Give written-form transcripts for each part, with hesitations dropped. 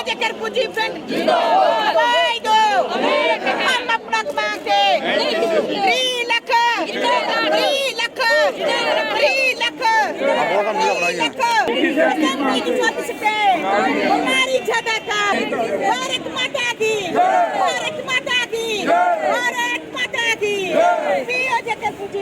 जकर पूंजी फ्रंट दवाई दो हम अपना मांगते 3 लाख 3 लाख 3 लाख हमारी ज्यादा था। भारत माता की, भारत माता की, भारत माता की। पीओ जकर पूंजी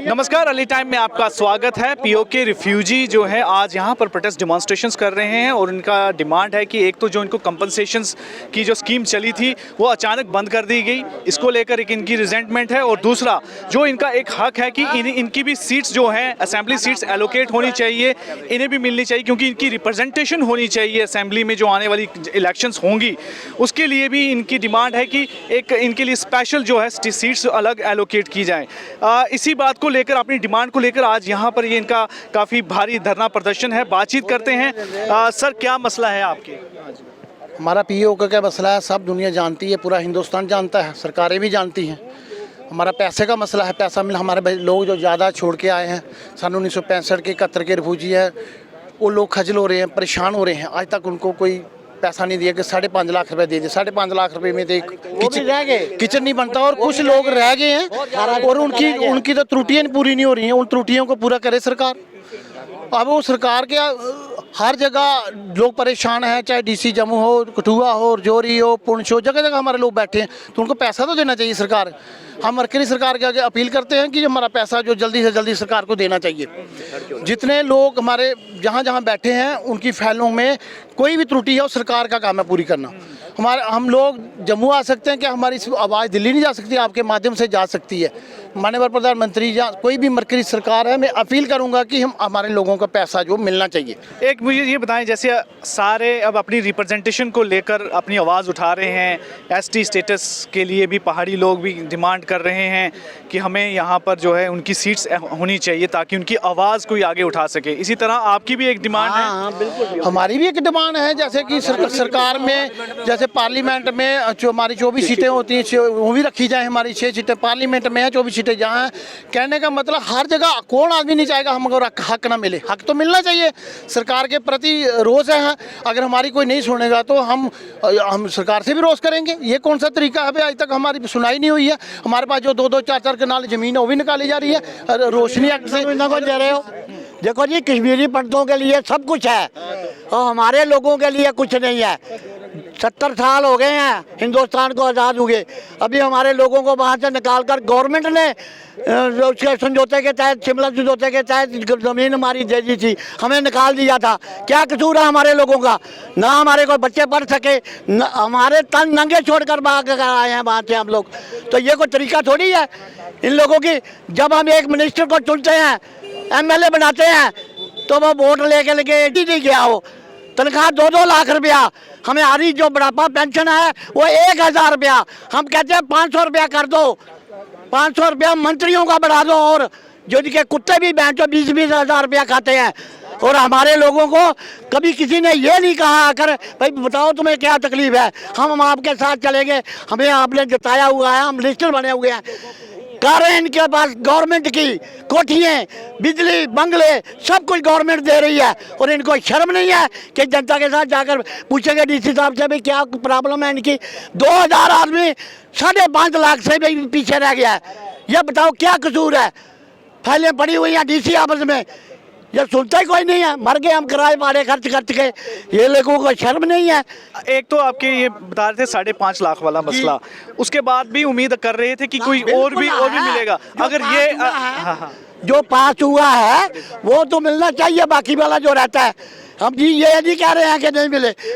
नमस्कार, अली टाइम में आपका स्वागत है। पीओके रिफ्यूजी जो है आज यहाँ पर प्रोटेस्ट डिमॉन्स्ट्रेशंस कर रहे हैं और उनका डिमांड है कि एक तो जो इनको कंपनसेशंस की जो स्कीम चली थी वो अचानक बंद कर दी गई, इसको लेकर एक इनकी रिजेंटमेंट है। और दूसरा जो इनका एक हक है कि इनकी भी सीट्स जो हैं असेंबली सीट्स एलोकेट होनी चाहिए, इन्हें भी मिलनी चाहिए क्योंकि इनकी रिप्रेजेंटेशन होनी चाहिए असेंबली में जो आने वाली इलेक्शंस होंगी। उसके लिए भी इनकी डिमांड है कि एक इनके लिए स्पेशल जो है सीट्स अलग एलोकेट की जाएँ। इसी बात को लेकर, अपनी डिमांड को लेकर आज यहाँ पर ये इनका काफ़ी भारी धरना प्रदर्शन है। बातचीत करते हैं। सर, क्या मसला है आपके? हमारा पीओ का क्या मसला है, सब दुनिया जानती है, पूरा हिंदुस्तान जानता है, सरकारें भी जानती हैं। हमारा पैसे का मसला है। पैसा मिल हमारे लोग जो ज़्यादा छोड़ के आए हैं सन 1965 के 71 के रिफ्यूजी है, वो लोग खजल हो रहे हैं, परेशान हो रहे हैं। आज तक उनको कोई पैसा नहीं दिया कि 5.5 लाख रुपए दे दे। 5.5 लाख रुपए में तो एक किचन नहीं बनता और कुछ लोग रह गए हैं और उनकी तो त्रुटियाँ पूरी नहीं हो रही हैं। उन त्रुटियों को पूरा करे सरकार। अब वो सरकार के हर जगह लोग परेशान हैं, चाहे डीसी जम्मू हो, कठुआ हो, रजौरी हो, पुंछ हो, जगह जगह हमारे लोग बैठे हैं। तो उनको पैसा तो देना चाहिए सरकार। हम मरकरी सरकार के आगे अपील करते हैं कि हमारा पैसा जो जल्दी से जल्दी सरकार को देना चाहिए। जितने लोग हमारे जहाँ जहाँ बैठे हैं उनकी फाइलों में कोई भी त्रुटि है वो सरकार का काम है पूरी करना। हम लोग जम्मू आ सकते हैं कि हमारी आवाज़ दिल्ली नहीं जा सकती, आपके माध्यम से जा सकती है। माननीय प्रधानमंत्री या कोई भी मरकरी सरकार है, मैं अपील करूंगा कि हम हमारे लोगों का पैसा जो मिलना चाहिए। एक मुझे ये बताएं, जैसे सारे अब अपनी रिप्रेजेंटेशन को लेकर अपनी आवाज़ उठा रहे हैं, एसटी स्टेटस के लिए भी पहाड़ी लोग भी डिमांड कर रहे हैं कि हमें यहाँ पर जो है उनकी सीट्स होनी चाहिए ताकि उनकी आवाज़ कोई आगे उठा सके। इसी तरह आपकी भी एक डिमांड है? हाँ, बिल्कुल हमारी भी एक डिमांड है। जैसे कि सरकार में, जैसे पार्लियामेंट में जो हमारी 24 सीटें होती हैं वो भी रखी जाए। हमारी 6 सीटें पार्लियामेंट में है, 24 सीटें जहाँ हैं। कहने का मतलब हर जगह कौन आदमी नहीं चाहेगा हमको हक ना मिले। हक तो मिलना चाहिए। सरकार के प्रति रोष है। अगर हमारी कोई नहीं सुनेगा तो हम सरकार से भी रोष करेंगे। ये कौन सा तरीका है? आज तक हमारी सुनाई नहीं हुई है। हमारे पास जो 2-2, 4-4 कनाल जमीन है वो भी निकाली जा रही है रोशनी एक्ट से। दे रहे हो, देखो जी, कश्मीरी पंडितों के लिए सब कुछ है और हमारे लोगों के लिए कुछ नहीं है। 70 साल हो गए हैं हिंदुस्तान को आज़ाद हुए। अभी हमारे लोगों को वहाँ से निकाल कर गवर्नमेंट ने उसके समझौते के तहत, शिमला समझौते के तहत ज़मीन हमारी दे दी थी, हमें निकाल दिया था। क्या कसूर है हमारे लोगों का? ना हमारे कोई बच्चे पढ़ सके, हमारे तन नंगे छोड़ कर भाग कर आए हैं वहाँ से हम लोग। तो ये कोई तरीका थोड़ी है इन लोगों की। जब हम एक मिनिस्टर को चुनते हैं, MLA बनाते हैं, तो वो वोट लेके नहीं गया हो। तनख्वाह 2-2 लाख रुपया, हमें आ रही जो बुढ़ापा पेंशन है वो 1000 रुपया। हम कहते हैं 500 रुपया कर दो, 500 रुपया मंत्रियों का बढ़ा दो। और जो इनके कुत्ते भी 20-20 हज़ार रुपया खाते हैं। और हमारे लोगों को कभी किसी ने ये नहीं कहा आकर भाई बताओ तुम्हें क्या तकलीफ है, हम आपके साथ चलेंगे। हमें आपने जताया हुआ है, हम लिस्टर बने हुए हैं। कारें इनके पास गवर्नमेंट की, कोठियाँ, बिजली, बंगले, सब कुछ गवर्नमेंट दे रही है। और इनको शर्म नहीं है कि जनता के साथ जाकर पूछेंगे डीसी साहब से भी क्या प्रॉब्लम है इनकी। 2000 आदमी 5.5 लाख से भी पीछे रह गया है। ये बताओ क्या कसूर है? फाइलें पड़ी हुई हैं डीसी ऑफिस में, ये सुनता ही कोई नहीं है। मर गए हम किराए भाड़े खर्च के। ये लोगों को शर्म नहीं है। एक तो आपके ये बता रहे थे 5.5 लाख वाला मसला, उसके बाद भी उम्मीद कर रहे थे कि कोई और भी मिलेगा। अगर ये जो पास हुआ है वो तो मिलना चाहिए, बाकी वाला जो रहता है हम जी ये नहीं कह रहे हैं कि नहीं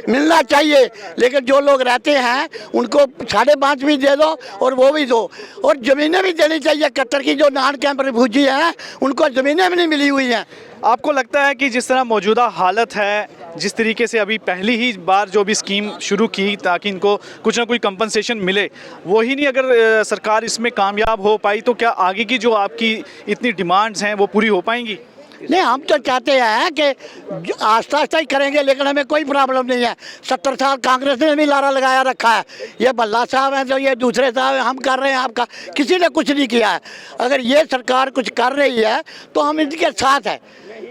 मिलना चाहिए। लेकिन जो लोग रहते हैं उनको 5.5 भी दे दो और वो भी दो। और ज़मीनें भी देनी चाहिए। कतर की जो नॉन कैंप रिफ्यूजी हैं उनको ज़मीनें भी नहीं मिली हुई हैं। आपको लगता है कि जिस तरह मौजूदा हालत है, जिस तरीके से अभी पहली ही बार जो भी स्कीम शुरू की ताकि इनको कुछ ना कोई कंपनसेशन मिले, वही नहीं अगर सरकार इसमें कामयाब हो पाई तो क्या आगे की जो आपकी इतनी डिमांड्स हैं वो पूरी हो पाएंगी? नहीं, हम तो चाहते हैं कि आस्ता आस्ता ही करेंगे, लेकिन हमें कोई प्रॉब्लम नहीं है। 70 साल कांग्रेस ने भी लारा लगाया रखा है। ये भल्ला साहब हैं तो ये दूसरे साहब हैं, हम कर रहे हैं, आपका किसी ने कुछ नहीं किया है। अगर ये सरकार कुछ कर रही है तो हम इनके साथ हैं।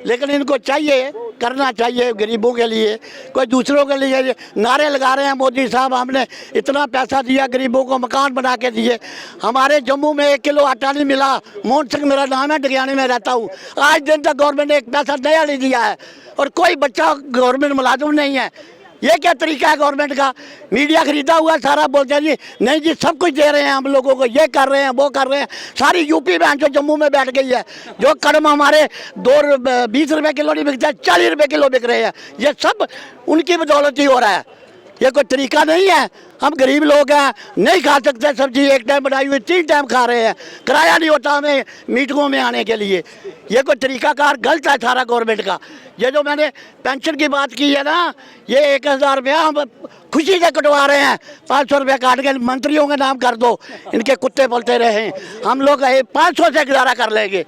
लेकिन इनको चाहिए, करना चाहिए गरीबों के लिए, कोई दूसरों के लिए नारे लगा रहे हैं मोदी साहब हमने इतना पैसा दिया, गरीबों को मकान बना के दिए। हमारे जम्मू में 1 किलो आटा नहीं मिला। मोहन सिंह मेरा नाम है, डगियानी में रहता हूँ। आज दिन तक गवर्नमेंट ने एक पैसा नया नहीं दिया है और कोई बच्चा गवर्नमेंट मुलाजिम नहीं है। ये क्या तरीका है गवर्नमेंट का? मीडिया खरीदा हुआ सारा बोलते हैं जी नहीं जी सब कुछ दे रहे हैं हम लोगों को, ये कर रहे हैं वो कर रहे हैं। सारी यूपी में जो जम्मू में बैठ गई है। जो कड़म हमारे 20 रुपये किलो नहीं बिकता, 40 रुपये किलो बिक रहे हैं। ये सब उनकी बदौलत ही हो रहा है। ये कोई तरीका नहीं है। हम गरीब लोग हैं, नहीं खा सकते सब्जी, एक टाइम बनाई हुई 3 टाइम खा रहे हैं। किराया नहीं होता हमें मीटिंगों में आने के लिए। ये कोई तरीकाकार गलत है सारा गवर्नमेंट का। ये जो मैंने पेंशन की बात की है ना, ये 1000 रुपया हम खुशी से कटवा रहे हैं। 500 रुपया काट के मंत्रियों के नाम कर दो, इनके कुत्ते पलते रहे। हम लोग 500 से गुजारा कर लेंगे।